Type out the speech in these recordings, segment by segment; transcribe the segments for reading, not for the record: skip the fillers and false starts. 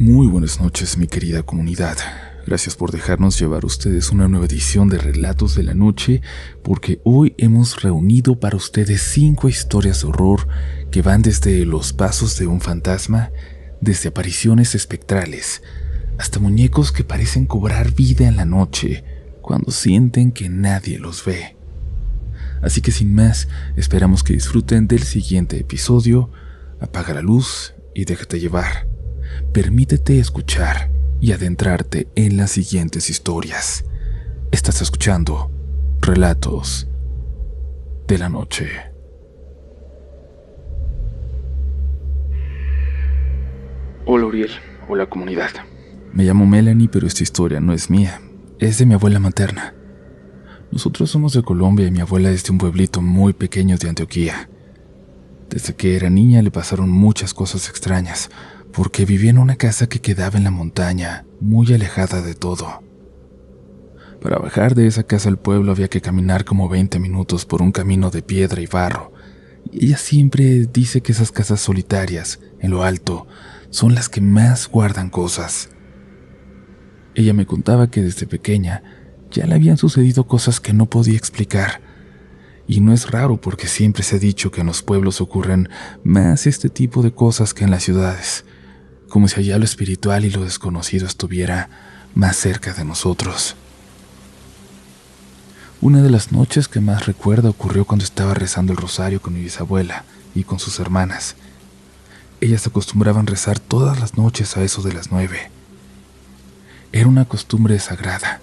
Muy buenas noches, mi querida comunidad. Gracias por dejarnos llevar ustedes una nueva edición de Relatos de la Noche, porque hoy hemos reunido para ustedes 5 historias de horror que van desde los pasos de un fantasma, desde apariciones espectrales, hasta muñecos que parecen cobrar vida en la noche cuando sienten que nadie los ve. Así que sin más, esperamos que disfruten del siguiente episodio. Apaga la luz y déjate llevar. Permítete escuchar y adentrarte en las siguientes historias. Estás escuchando Relatos de la Noche. Hola Uriel, hola comunidad. Me llamo Melanie, pero esta historia no es mía, es de mi abuela materna. Nosotros somos de Colombia y mi abuela es de un pueblito muy pequeño de Antioquía. Desde que era niña le pasaron muchas cosas extrañas, porque vivía en una casa que quedaba en la montaña, muy alejada de todo. Para bajar de esa casa al pueblo había que caminar como 20 minutos por un camino de piedra y barro, y ella siempre dice que esas casas solitarias, en lo alto, son las que más guardan cosas. Ella me contaba que desde pequeña ya le habían sucedido cosas que no podía explicar, y no es raro porque siempre se ha dicho que en los pueblos ocurren más este tipo de cosas que en las ciudades, como si allá lo espiritual y lo desconocido estuviera más cerca de nosotros. Una de las noches que más recuerdo ocurrió cuando estaba rezando el rosario con mi bisabuela y con sus hermanas. Ellas acostumbraban rezar todas las noches a eso de las 9. Era una costumbre sagrada.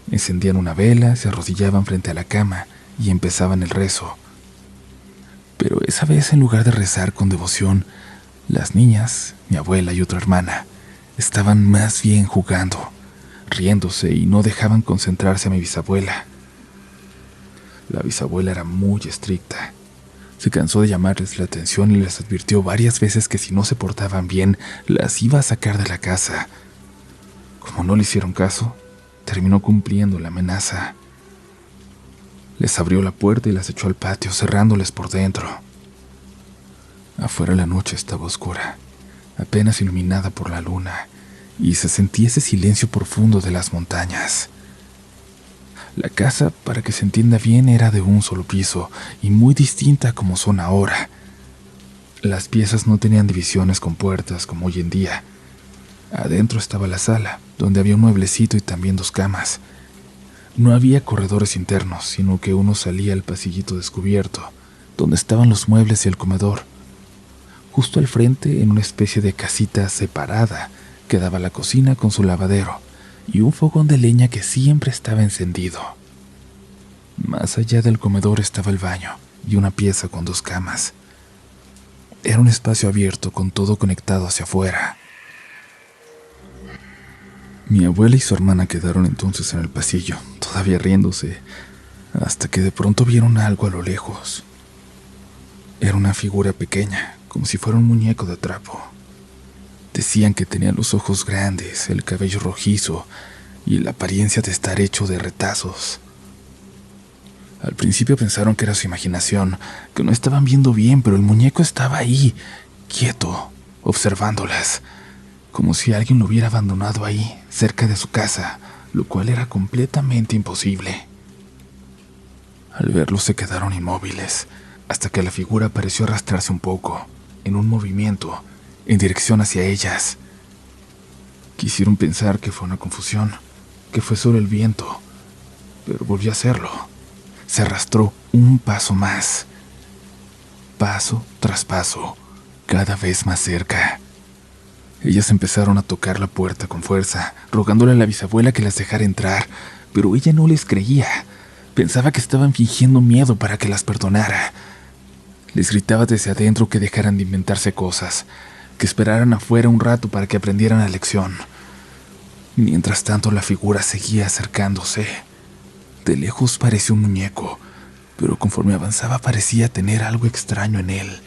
Encendían una vela, se arrodillaban frente a la cama y empezaban el rezo. Pero esa vez, en lugar de rezar con devoción, las niñas, mi abuela y otra hermana, estaban más bien jugando, riéndose y no dejaban concentrarse a mi bisabuela. La bisabuela era muy estricta. Se cansó de llamarles la atención y les advirtió varias veces que si no se portaban bien, las iba a sacar de la casa. Como no le hicieron caso, terminó cumpliendo la amenaza. Les abrió la puerta y las echó al patio, cerrándoles por dentro. Afuera la noche estaba oscura, apenas iluminada por la luna, y se sentía ese silencio profundo de las montañas. La casa, para que se entienda bien, era de un solo piso y muy distinta como son ahora. Las piezas no tenían divisiones con puertas como hoy en día. Adentro estaba la sala, donde había un mueblecito y también 2 camas. No había corredores internos, sino que uno salía al pasillito descubierto, donde estaban los muebles y el comedor. Justo al frente, en una especie de casita separada, quedaba la cocina con su lavadero y un fogón de leña que siempre estaba encendido. Más allá del comedor estaba el baño y una pieza con 2 camas. Era un espacio abierto con todo conectado hacia afuera. Mi abuela y su hermana quedaron entonces en el pasillo, todavía riéndose, hasta que de pronto vieron algo a lo lejos. Era una figura pequeña, como si fuera un muñeco de trapo. Decían que tenía los ojos grandes, el cabello rojizo y la apariencia de estar hecho de retazos. Al principio pensaron que era su imaginación, que no estaban viendo bien, pero el muñeco estaba ahí, quieto, observándolas, como si alguien lo hubiera abandonado ahí, cerca de su casa, lo cual era completamente imposible. Al verlo se quedaron inmóviles, hasta que la figura pareció arrastrarse un poco, en un movimiento, en dirección hacia ellas. Quisieron pensar que fue una confusión, que fue solo el viento, pero volvió a hacerlo. Se arrastró un paso más, paso tras paso, cada vez más cerca. Ellas empezaron a tocar la puerta con fuerza, rogándole a la bisabuela que las dejara entrar, pero ella no les creía. Pensaba que estaban fingiendo miedo para que las perdonara. Les gritaba desde adentro que dejaran de inventarse cosas, que esperaran afuera un rato para que aprendieran la lección. Mientras tanto, la figura seguía acercándose. De lejos parecía un muñeco, pero conforme avanzaba parecía tener algo extraño en él,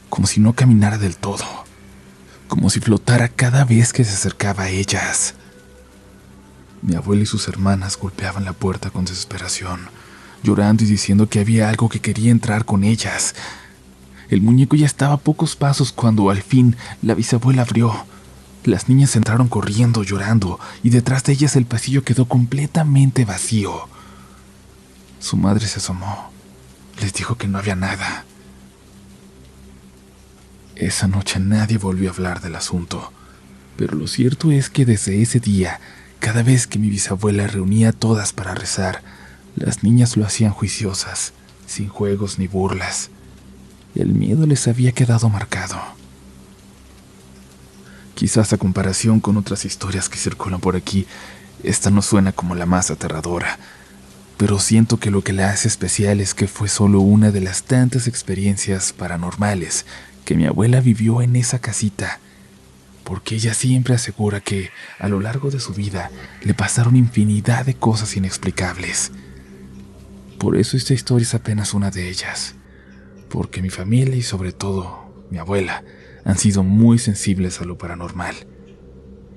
como si no caminara del todo, como si flotara cada vez que se acercaba a ellas. Mi abuela y sus hermanas golpeaban la puerta con desesperación, llorando y diciendo que había algo que quería entrar con ellas. El muñeco ya estaba a pocos pasos cuando al fin la bisabuela abrió. Las niñas entraron corriendo, llorando, y detrás de ellas el pasillo quedó completamente vacío. Su madre se asomó. Les dijo que no había nada. Esa noche nadie volvió a hablar del asunto, pero lo cierto es que desde ese día, cada vez que mi bisabuela reunía a todas para rezar, las niñas lo hacían juiciosas, sin juegos ni burlas. El miedo les había quedado marcado. Quizás a comparación con otras historias que circulan por aquí, esta no suena como la más aterradora, pero siento que lo que la hace especial es que fue solo una de las tantas experiencias paranormales que mi abuela vivió en esa casita, porque ella siempre asegura que, a lo largo de su vida, le pasaron infinidad de cosas inexplicables. Por eso esta historia es apenas una de ellas, porque mi familia y sobre todo mi abuela han sido muy sensibles a lo paranormal,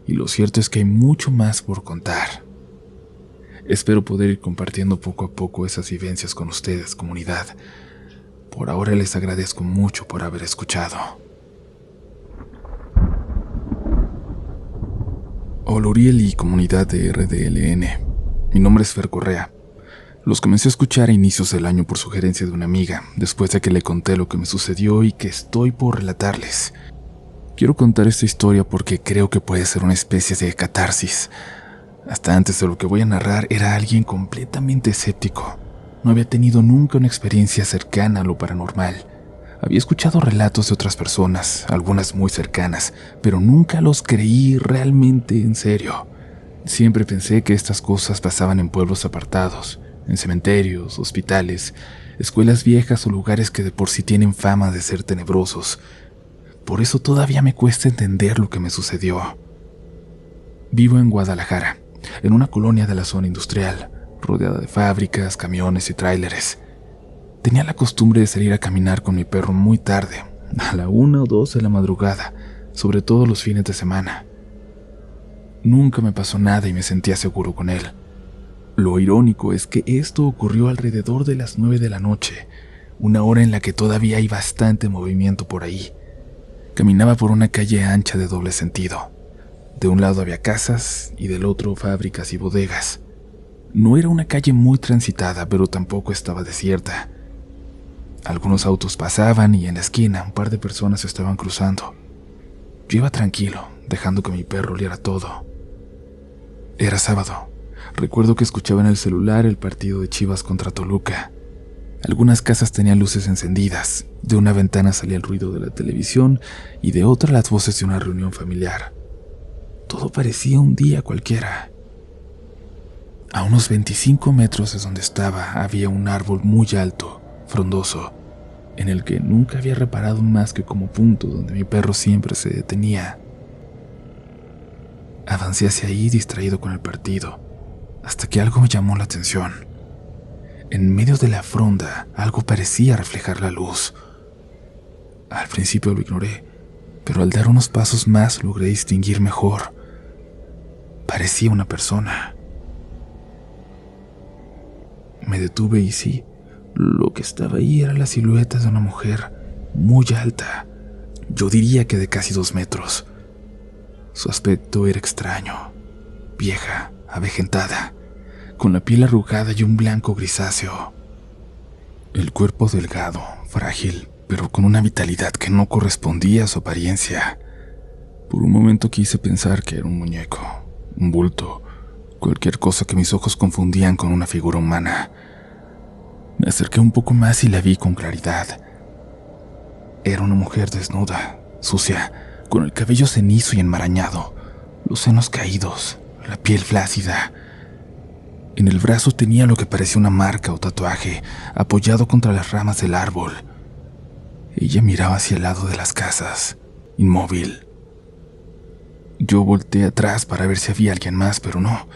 y lo cierto es que hay mucho más por contar. Espero poder ir compartiendo poco a poco esas vivencias con ustedes, comunidad. Por ahora les agradezco mucho por haber escuchado. Hola Uriel y comunidad de RDLN. Mi nombre es Fer Correa. Los comencé a escuchar a inicios del año por sugerencia de una amiga, después de que le conté lo que me sucedió y que estoy por relatarles. Quiero contar esta historia porque creo que puede ser una especie de catarsis. Hasta antes de lo que voy a narrar era alguien completamente escéptico. No había tenido nunca una experiencia cercana a lo paranormal. Había escuchado relatos de otras personas, algunas muy cercanas, pero nunca los creí realmente en serio. Siempre pensé que estas cosas pasaban en pueblos apartados, en cementerios, hospitales, escuelas viejas o lugares que de por sí tienen fama de ser tenebrosos. Por eso todavía me cuesta entender lo que me sucedió. Vivo en Guadalajara, en una colonia de la zona industrial, rodeada de fábricas, camiones y tráileres. Tenía la costumbre de salir a caminar con mi perro muy tarde, a la 1 o 2 de la madrugada, sobre todo los fines de semana. Nunca me pasó nada y me sentía seguro con él. Lo irónico es que esto ocurrió alrededor de las 9 de la noche, una hora en la que todavía hay bastante movimiento por ahí. Caminaba por una calle ancha de doble sentido. De un lado había casas y del otro fábricas y bodegas. No era una calle muy transitada, pero tampoco estaba desierta. Algunos autos pasaban y en la esquina un par de personas estaban cruzando. Yo iba tranquilo, dejando que mi perro oliera todo. Era sábado. Recuerdo que escuchaba en el celular el partido de Chivas contra Toluca. Algunas casas tenían luces encendidas, de una ventana salía el ruido de la televisión y de otra las voces de una reunión familiar. Todo parecía un día cualquiera. A unos 25 metros de donde estaba había un árbol muy alto, frondoso, en el que nunca había reparado más que como punto donde mi perro siempre se detenía. Avancé hacia ahí distraído con el partido, hasta que algo me llamó la atención. En medio de la fronda, algo parecía reflejar la luz. Al principio lo ignoré, pero al dar unos pasos más logré distinguir mejor. Parecía una persona. Me detuve y sí, lo que estaba ahí era la silueta de una mujer muy alta. Yo diría que de casi 2 metros. Su aspecto era extraño, vieja, avejentada, con la piel arrugada y un blanco grisáceo. El cuerpo delgado, frágil, pero con una vitalidad que no correspondía a su apariencia. Por un momento quise pensar que era un muñeco, un bulto, cualquier cosa que mis ojos confundían con una figura humana. Me acerqué un poco más y la vi con claridad. Era una mujer desnuda, sucia, con el cabello cenizo y enmarañado, los senos caídos, la piel flácida. En el brazo tenía lo que parecía una marca o tatuaje, apoyado contra las ramas del árbol. Ella miraba hacia el lado de las casas, inmóvil. Yo volteé atrás para ver si había alguien más, pero no.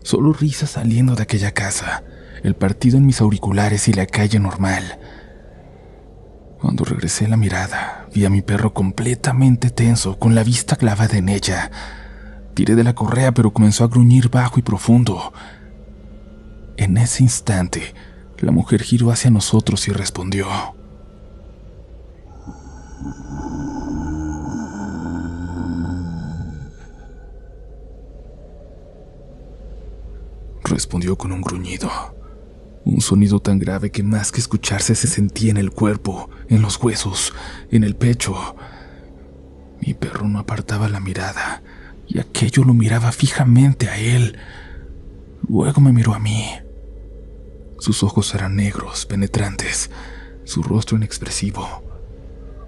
Solo risas saliendo de aquella casa, el partido en mis auriculares y la calle normal. Cuando regresé la mirada, vi a mi perro completamente tenso, con la vista clavada en ella. Tiré de la correa, pero comenzó a gruñir bajo y profundo. En ese instante, la mujer giró hacia nosotros y respondió. respondió con un gruñido. Un sonido tan grave que más que escucharse se sentía en el cuerpo, en los huesos, en el pecho. Mi perro no apartaba la mirada, y aquello lo miraba fijamente a él. Luego me miró a mí. Sus ojos eran negros, penetrantes, su rostro inexpresivo.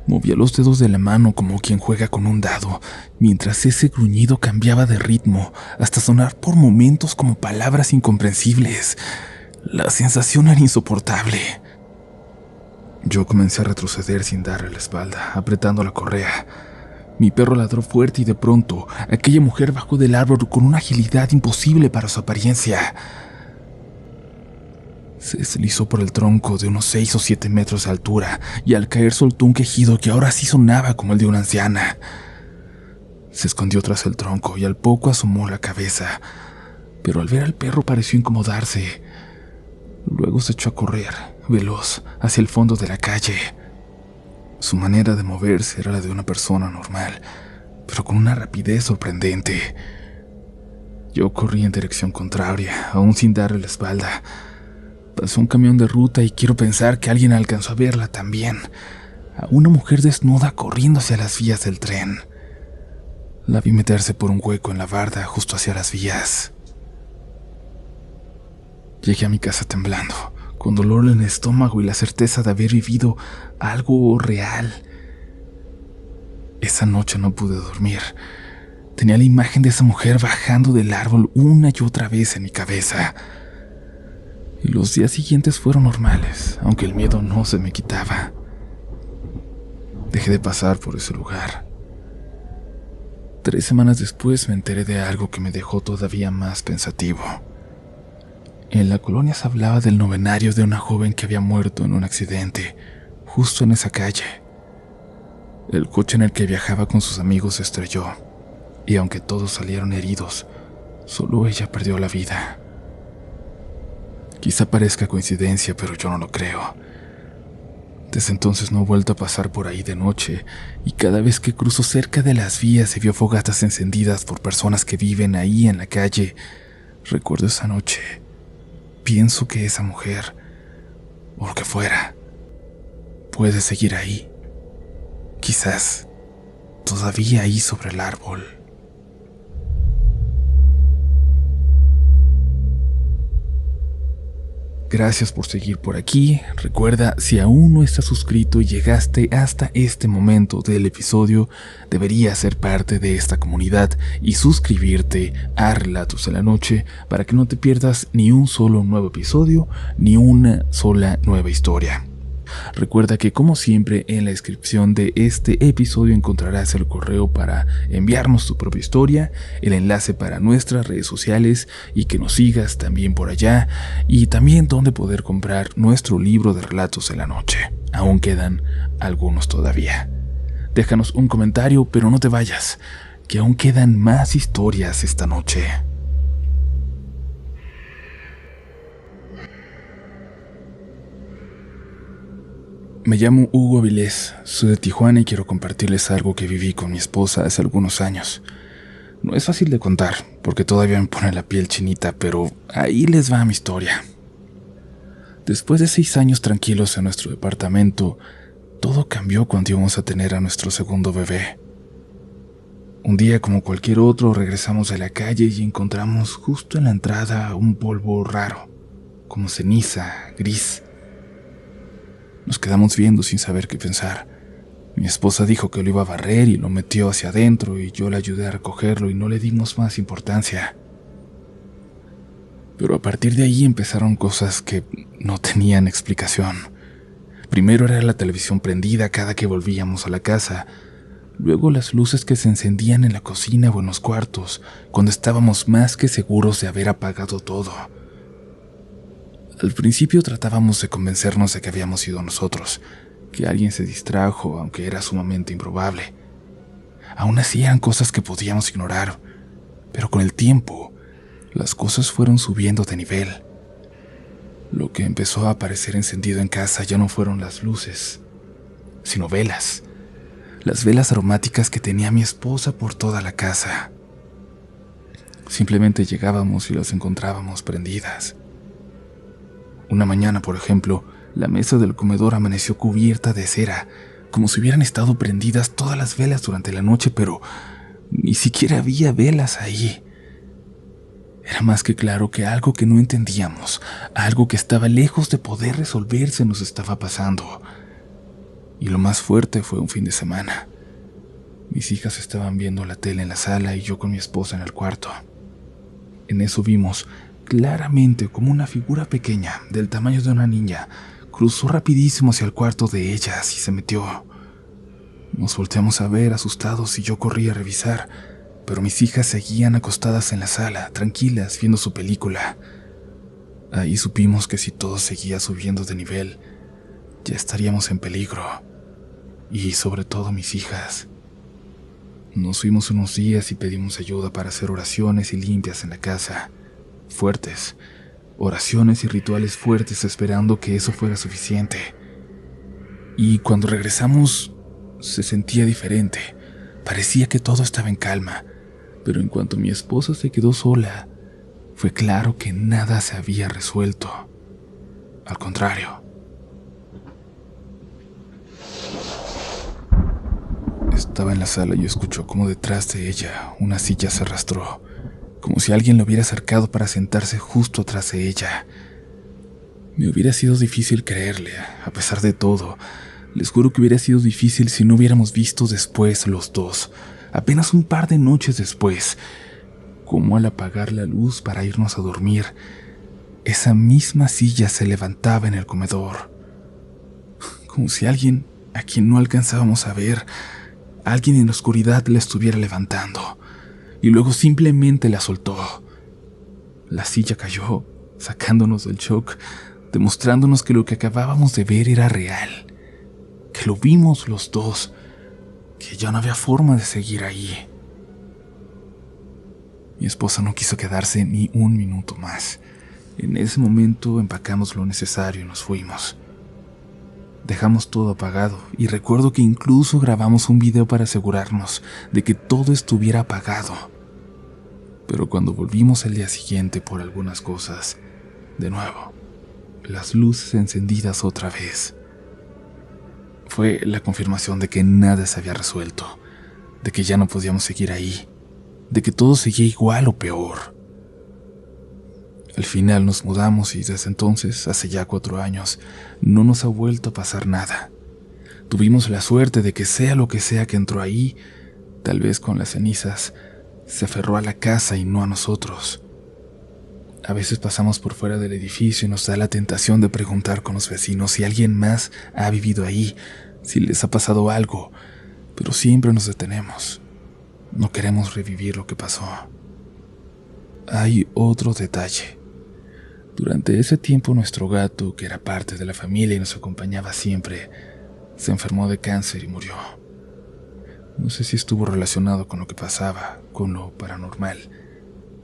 Movía los dedos de la mano como quien juega con un dado, mientras ese gruñido cambiaba de ritmo, hasta sonar por momentos como palabras incomprensibles. La sensación era insoportable. Yo comencé a retroceder sin darle la espalda, apretando la correa. Mi perro ladró fuerte y de pronto, aquella mujer bajó del árbol con una agilidad imposible para su apariencia. Se deslizó por el tronco de unos 6 o 7 metros de altura y al caer soltó un quejido que ahora sí sonaba como el de una anciana. Se escondió tras el tronco y al poco asomó la cabeza, pero al ver al perro pareció incomodarse. Luego se echó a correr, veloz, hacia el fondo de la calle. Su manera de moverse era la de una persona normal, pero con una rapidez sorprendente. Yo corrí en dirección contraria, aún sin darle la espalda. Pasó un camión de ruta y quiero pensar que alguien alcanzó a verla también. A una mujer desnuda corriendo hacia las vías del tren. La vi meterse por un hueco en la barda justo hacia las vías. Llegué a mi casa temblando, con dolor en el estómago y la certeza de haber vivido algo real. Esa noche no pude dormir. Tenía la imagen de esa mujer bajando del árbol una y otra vez en mi cabeza. Y los días siguientes fueron normales, aunque el miedo no se me quitaba. Dejé de pasar por ese lugar. 3 semanas después me enteré de algo que me dejó todavía más pensativo. En la colonia se hablaba del novenario de una joven que había muerto en un accidente, justo en esa calle. El coche en el que viajaba con sus amigos se estrelló, y aunque todos salieron heridos, solo ella perdió la vida. Quizá parezca coincidencia, pero yo no lo creo. Desde entonces no he vuelto a pasar por ahí de noche, y cada vez que cruzo cerca de las vías y veo fogatas encendidas por personas que viven ahí en la calle, recuerdo esa noche. Pienso que esa mujer, o lo que fuera, puede seguir ahí. Quizás todavía ahí sobre el árbol. Gracias por seguir por aquí. Recuerda, si aún no estás suscrito y llegaste hasta este momento del episodio, deberías ser parte de esta comunidad y suscribirte a Relatos de la Noche para que no te pierdas ni un solo nuevo episodio, ni una sola nueva historia. Recuerda que, como siempre, en la descripción de este episodio encontrarás el correo para enviarnos tu propia historia, el enlace para nuestras redes sociales y que nos sigas también por allá, y también donde poder comprar nuestro libro de relatos de la noche. Aún quedan algunos todavía. Déjanos un comentario, pero no te vayas, que aún quedan más historias esta noche. Me llamo Hugo Avilés, soy de Tijuana y quiero compartirles algo que viví con mi esposa hace algunos años. No es fácil de contar, porque todavía me pone la piel chinita, pero ahí les va mi historia. Después de 6 años tranquilos en nuestro departamento, todo cambió cuando íbamos a tener a nuestro segundo bebé. Un día, como cualquier otro, regresamos de la calle y encontramos justo en la entrada un polvo raro, como ceniza, gris. Nos quedamos viendo sin saber qué pensar. Mi esposa dijo que lo iba a barrer y lo metió hacia adentro y yo le ayudé a recogerlo y no le dimos más importancia. Pero a partir de ahí empezaron cosas que no tenían explicación. Primero era la televisión prendida cada que volvíamos a la casa. Luego las luces que se encendían en la cocina o en los cuartos, cuando estábamos más que seguros de haber apagado todo. Al principio tratábamos de convencernos de que habíamos sido nosotros, que alguien se distrajo, aunque era sumamente improbable. Aún así eran cosas que podíamos ignorar, pero con el tiempo, las cosas fueron subiendo de nivel. Lo que empezó a aparecer encendido en casa ya no fueron las luces, sino velas. Las velas aromáticas que tenía mi esposa por toda la casa. Simplemente llegábamos y las encontrábamos prendidas. Una mañana, por ejemplo, la mesa del comedor amaneció cubierta de cera, como si hubieran estado prendidas todas las velas durante la noche, pero ni siquiera había velas ahí. Era más que claro que algo que no entendíamos, algo que estaba lejos de poder resolverse, nos estaba pasando. Y lo más fuerte fue un fin de semana. Mis hijas estaban viendo la tele en la sala y yo con mi esposa en el cuarto. En eso vimos claramente como una figura pequeña, del tamaño de una niña, cruzó rapidísimo hacia el cuarto de ellas y se metió. Nos volteamos a ver asustados y yo corrí a revisar, pero mis hijas seguían acostadas en la sala, tranquilas, viendo su película. Ahí supimos que si todo seguía subiendo de nivel, ya estaríamos en peligro. Y sobre todo mis hijas. Nos fuimos unos días y pedimos ayuda para hacer oraciones y limpias en la casa. Fuertes. Oraciones y rituales fuertes esperando que eso fuera suficiente. Y cuando regresamos, se sentía diferente. Parecía que todo estaba en calma. Pero en cuanto mi esposa se quedó sola, fue claro que nada se había resuelto. Al contrario. Estaba en la sala y escuchó cómo detrás de ella una silla se arrastró, como si alguien lo hubiera acercado para sentarse justo atrás de ella. Me hubiera sido difícil creerle, a pesar de todo. Les juro que hubiera sido difícil si no hubiéramos visto después los dos, apenas un par de noches después, como al apagar la luz para irnos a dormir, esa misma silla se levantaba en el comedor, como si alguien a quien no alcanzábamos a ver, alguien en la oscuridad la estuviera levantando, y luego simplemente la soltó. La silla cayó, sacándonos del shock, demostrándonos que lo que acabábamos de ver era real, que lo vimos los dos, que ya no había forma de seguir ahí. Mi esposa no quiso quedarse ni un minuto más. En ese momento empacamos lo necesario y nos fuimos. Dejamos todo apagado y recuerdo que incluso grabamos un video para asegurarnos de que todo estuviera apagado. Pero cuando volvimos al día siguiente por algunas cosas, de nuevo, las luces encendidas otra vez. Fue la confirmación de que nada se había resuelto, de que ya no podíamos seguir ahí, de que todo seguía igual o peor. Al final nos mudamos y desde entonces, hace ya 4 años, no nos ha vuelto a pasar nada. Tuvimos la suerte de que sea lo que sea que entró ahí, tal vez con las cenizas, se aferró a la casa y no a nosotros. A veces pasamos por fuera del edificio y nos da la tentación de preguntar con los vecinos si alguien más ha vivido ahí, si les ha pasado algo, pero siempre nos detenemos. No queremos revivir lo que pasó. Hay otro detalle. Durante ese tiempo nuestro gato, que era parte de la familia y nos acompañaba siempre, se enfermó de cáncer y murió. No sé si estuvo relacionado con lo que pasaba, con lo paranormal,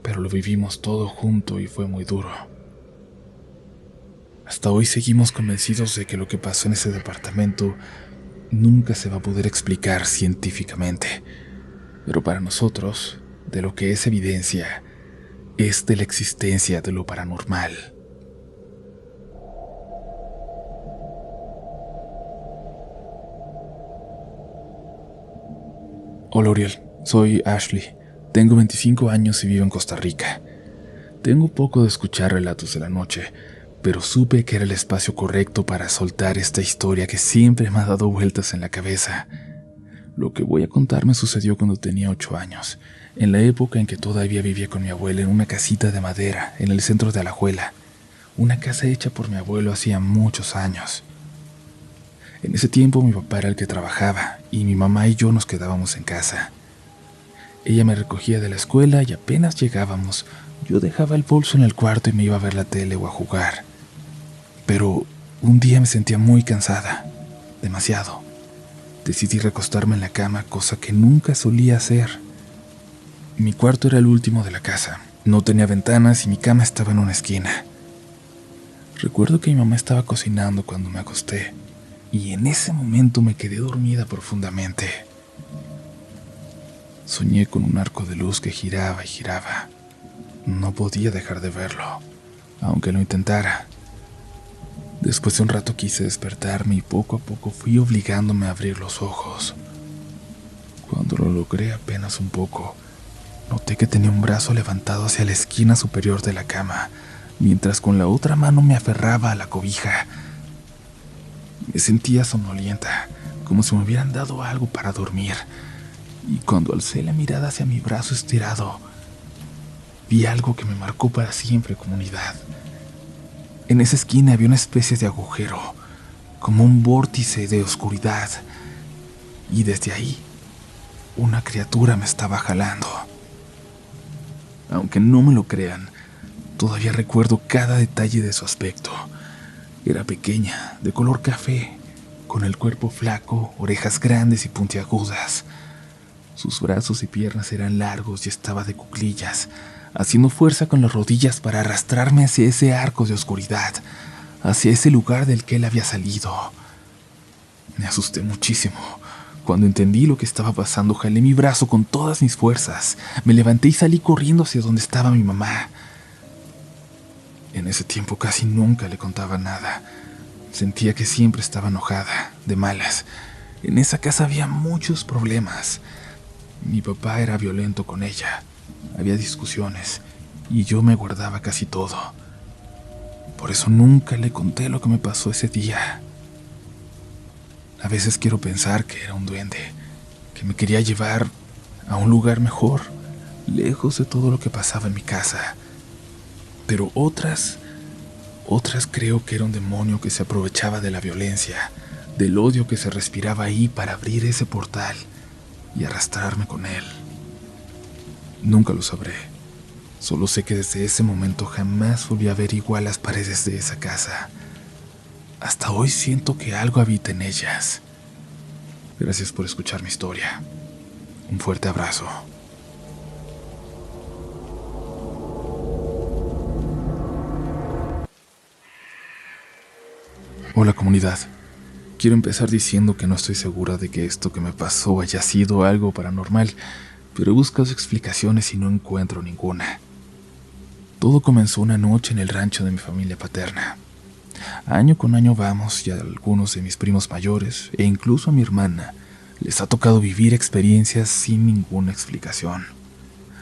pero lo vivimos todo junto y fue muy duro. Hasta hoy seguimos convencidos de que lo que pasó en ese departamento nunca se va a poder explicar científicamente, pero para nosotros, de lo que es evidencia, es de la existencia de lo paranormal. Hola Uriel, soy Ashley, tengo 25 años y vivo en Costa Rica. Tengo poco de escuchar relatos de la noche, pero supe que era el espacio correcto para soltar esta historia que siempre me ha dado vueltas en la cabeza. Lo que voy a contar me sucedió cuando tenía 8 años, en la época en que todavía vivía con mi abuela en una casita de madera en el centro de Alajuela, una casa hecha por mi abuelo hacía muchos años. En ese tiempo mi papá era el que trabajaba y mi mamá y yo nos quedábamos en casa. Ella me recogía de la escuela y apenas llegábamos, yo dejaba el bolso en el cuarto y me iba a ver la tele o a jugar. Pero un día me sentía muy cansada, demasiado. Decidí recostarme en la cama, cosa que nunca solía hacer. Mi cuarto era el último de la casa, no tenía ventanas y mi cama estaba en una esquina. Recuerdo que mi mamá estaba cocinando cuando me acosté, y en ese momento me quedé dormida profundamente. Soñé con un arco de luz que giraba y giraba, No podía dejar de verlo, aunque lo intentara. Después de un rato quise despertarme y poco a poco fui obligándome a abrir los ojos. Cuando lo logré apenas un poco, noté que tenía un brazo levantado hacia la esquina superior de la cama, mientras con la otra mano me aferraba a la cobija. Me sentía somnolienta, como si me hubieran dado algo para dormir, y cuando alcé la mirada hacia mi brazo estirado, vi algo que me marcó para siempre como unidad. En esa esquina había una especie de agujero, como un vórtice de oscuridad, y desde ahí, una criatura me estaba jalando. Aunque no me lo crean, todavía recuerdo cada detalle de su aspecto. Era pequeña, de color café, con el cuerpo flaco, orejas grandes y puntiagudas. Sus brazos y piernas eran largos y estaba de cuclillas, haciendo fuerza con las rodillas para arrastrarme hacia ese arco de oscuridad, hacia ese lugar del que él había salido. Me asusté muchísimo. Cuando entendí lo que estaba pasando, jalé mi brazo con todas mis fuerzas, me levanté y salí corriendo hacia donde estaba mi mamá. En ese tiempo casi nunca le contaba nada. Sentía que siempre estaba enojada, de malas. En esa casa había muchos problemas. Mi papá era violento con ella. Había discusiones y yo me guardaba casi todo. Por eso nunca le conté lo que me pasó ese día. A veces quiero pensar que era un duende, que me quería llevar a un lugar mejor, lejos de todo lo que pasaba en mi casa. Pero otras creo que era un demonio que se aprovechaba de la violencia, del odio que se respiraba ahí para abrir ese portal y arrastrarme con él. Nunca lo sabré. Solo sé que desde ese momento jamás volví a ver igual las paredes de esa casa. Hasta hoy siento que algo habita en ellas. Gracias por escuchar mi historia. Un fuerte abrazo. Hola comunidad. Quiero empezar diciendo que no estoy segura de que esto que me pasó haya sido algo paranormal, pero he buscado explicaciones y no encuentro ninguna. Todo comenzó una noche en el rancho de mi familia paterna. Año con año vamos y a algunos de mis primos mayores, e incluso a mi hermana, les ha tocado vivir experiencias sin ninguna explicación.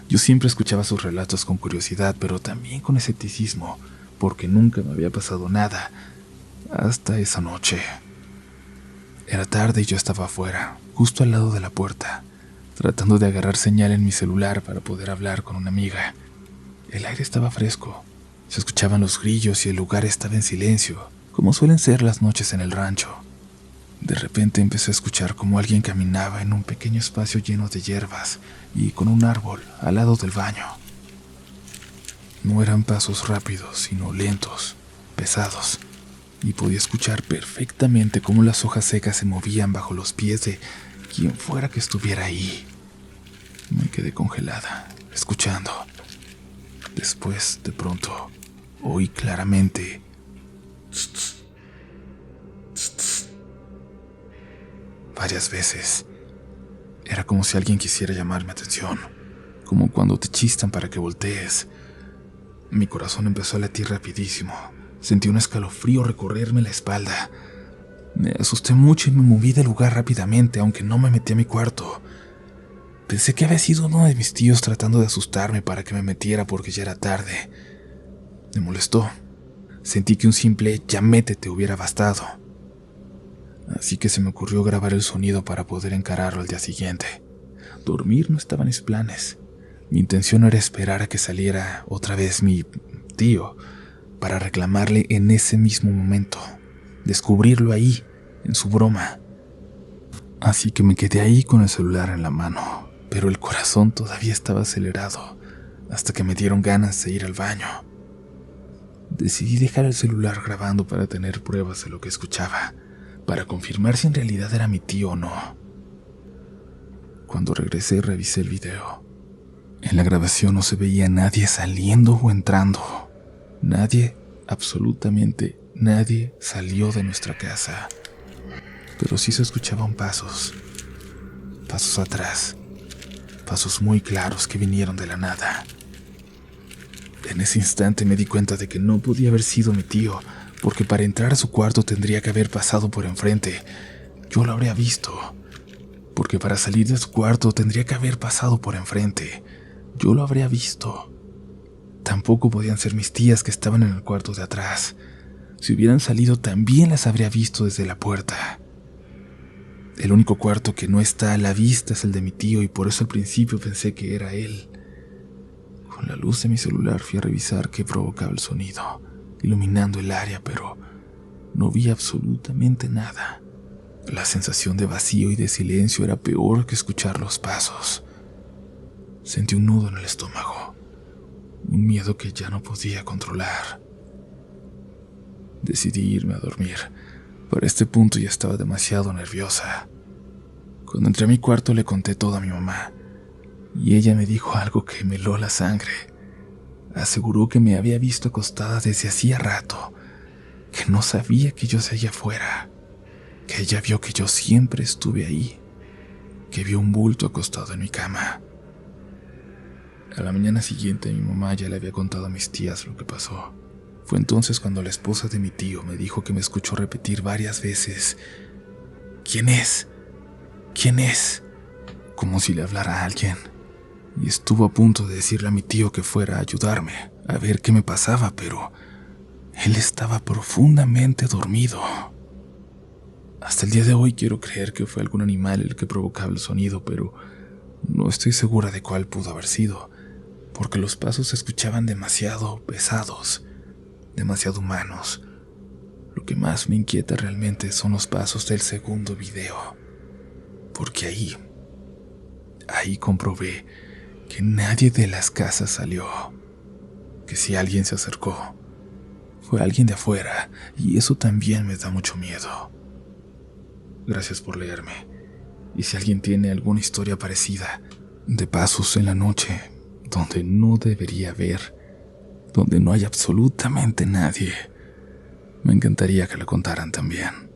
Yo siempre escuchaba sus relatos con curiosidad, pero también con escepticismo, porque nunca me había pasado nada, hasta esa noche. Era tarde y yo estaba afuera, justo al lado de la puerta, tratando de agarrar señal en mi celular para poder hablar con una amiga. El aire estaba fresco, se escuchaban los grillos y el lugar estaba en silencio, como suelen ser las noches en el rancho. De repente empecé a escuchar como alguien caminaba en un pequeño espacio lleno de hierbas y con un árbol al lado del baño. No eran pasos rápidos, sino lentos, pesados, y podía escuchar perfectamente cómo las hojas secas se movían bajo los pies de quien fuera que estuviera ahí. Me quedé congelada, escuchando. Después, de pronto, oí claramente "tss, tss, tss, tss", varias veces. Era como si alguien quisiera llamar mi atención, como cuando te chistan para que voltees. Mi corazón empezó a latir rapidísimo. Sentí un escalofrío recorrerme la espalda. Me asusté mucho y me moví del lugar rápidamente, aunque no me metí a mi cuarto. Pensé que había sido uno de mis tíos tratando de asustarme para que me metiera porque ya era tarde. Me molestó. Sentí que un simple "ya métete" hubiera bastado. Así que se me ocurrió grabar el sonido para poder encararlo al día siguiente. Dormir no estaba en mis planes. Mi intención era esperar a que saliera otra vez mi tío para reclamarle en ese mismo momento, descubrirlo ahí, en su broma. Así que me quedé ahí con el celular en la mano, pero el corazón todavía estaba acelerado, hasta que me dieron ganas de ir al baño. Decidí dejar el celular grabando para tener pruebas de lo que escuchaba, para confirmar si en realidad era mi tío o no. Cuando regresé revisé el video. En la grabación no se veía a nadie saliendo o entrando. Nadie, absolutamente nadie, salió de nuestra casa. Pero sí se escuchaban pasos atrás, pasos muy claros que vinieron de la nada. En ese instante me di cuenta de que no podía haber sido mi tío, porque para entrar a su cuarto tendría que haber pasado por enfrente. Yo lo habría visto. Porque para salir de su cuarto tendría que haber pasado por enfrente. Yo lo habría visto. Tampoco podían ser mis tías que estaban en el cuarto de atrás. Si hubieran salido también las habría visto desde la puerta. El único cuarto que no está a la vista es el de mi tío y por eso al principio pensé que era él. Con la luz de mi celular fui a revisar qué provocaba el sonido, iluminando el área, pero no vi absolutamente nada. La sensación de vacío y de silencio era peor que escuchar los pasos. Sentí un nudo en el estómago, un miedo que ya no podía controlar. Decidí irme a dormir. Para este punto ya estaba demasiado nerviosa. Cuando entré a mi cuarto le conté todo a mi mamá, y ella me dijo algo que me heló la sangre. Aseguró que me había visto acostada desde hacía rato, que no sabía que yo seguía afuera, que ella vio que yo siempre estuve ahí, que vio un bulto acostado en mi cama. A la mañana siguiente mi mamá ya le había contado a mis tías lo que pasó. Fue entonces cuando la esposa de mi tío me dijo que me escuchó repetir varias veces: ¿Quién es? ¿Quién es? Como si le hablara a alguien. Y estuvo a punto de decirle a mi tío que fuera a ayudarme, a ver qué me pasaba, pero él estaba profundamente dormido. Hasta el día de hoy quiero creer que fue algún animal el que provocaba el sonido, pero no estoy segura de cuál pudo haber sido, porque los pasos se escuchaban demasiado pesados, demasiado humanos. Lo que más me inquieta realmente son los pasos del segundo video, porque ahí comprobé que nadie de las casas salió, que si alguien se acercó, fue alguien de afuera, y eso también me da mucho miedo. Gracias por leerme, y si alguien tiene alguna historia parecida, de pasos en la noche, donde no debería haber, donde no hay absolutamente nadie, me encantaría que la contaran también.